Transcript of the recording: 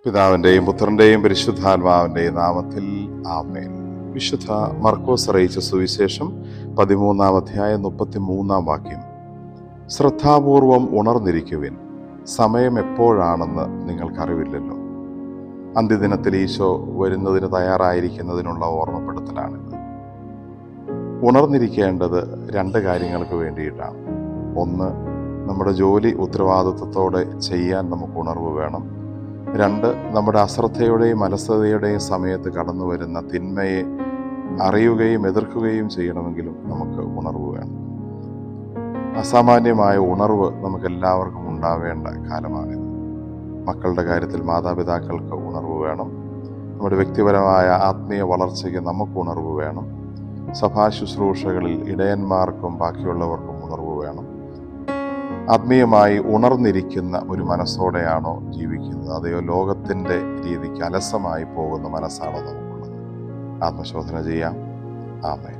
പിതാവിൻ്റെയും പുത്രൻ്റെയും പരിശുദ്ധാത്മാവിൻ്റെയും നാമത്തിൽ ആമേൻ. വിശുദ്ധ മർക്കോസ് അറിയിച്ച സുവിശേഷം 13-33 ശ്രദ്ധാപൂർവം ഉണർന്നിരിക്കുവിൻ, സമയം എപ്പോഴാണെന്ന് നിങ്ങൾക്കറിവില്ലല്ലോ. അന്ത്യദിനത്തിൽ ഈശോ വരുന്നതിന് തയ്യാറായിരിക്കുന്നതിനുള്ള ഓർമ്മപ്പെടുത്തലാണിത്. ഉണർന്നിരിക്കേണ്ടത് 2 കാര്യങ്ങൾക്ക് വേണ്ടിയിട്ടാണ്. ഒന്ന്, നമ്മുടെ ജോലി ഉത്തരവാദിത്വത്തോടെ ചെയ്യാൻ നമുക്ക് ഉണർവ് വേണം. 2, നമ്മുടെ അശ്രദ്ധയുടെയും അലസതയുടെയും സമയത്ത് കടന്നു വരുന്ന തിന്മയെ അറിയുകയും എതിർക്കുകയും ചെയ്യണമെങ്കിലും നമുക്ക് ഉണർവ് വേണം. അസാമാന്യമായ ഉണർവ് നമുക്കെല്ലാവർക്കും ഉണ്ടാവേണ്ട കാലമാണിത്. മക്കളുടെ കാര്യത്തിൽ മാതാപിതാക്കൾക്ക് ഉണർവ് വേണം. നമ്മുടെ വ്യക്തിപരമായ ആത്മീയ വളർച്ചയ്ക്ക് നമുക്ക് ഉണർവ് വേണം. സഭാ ശുശ്രൂഷകളിൽ ഇടയന്മാർക്കും ബാക്കിയുള്ളവർക്കും ഉണർവ് വേണം. ആത്മീയമായി ഉണർന്നിരിക്കുന്ന ഒരു മനസ്സോടെയാണോ ജീവിക്കുന്നത്, അതെയോ ലോകത്തിൻ്റെ രീതിക്ക് അലസമായി പോകുന്ന മനസ്സാണോ നമുക്കുള്ളത്? ആത്മശോധന ചെയ്യാം. ആമേൻ.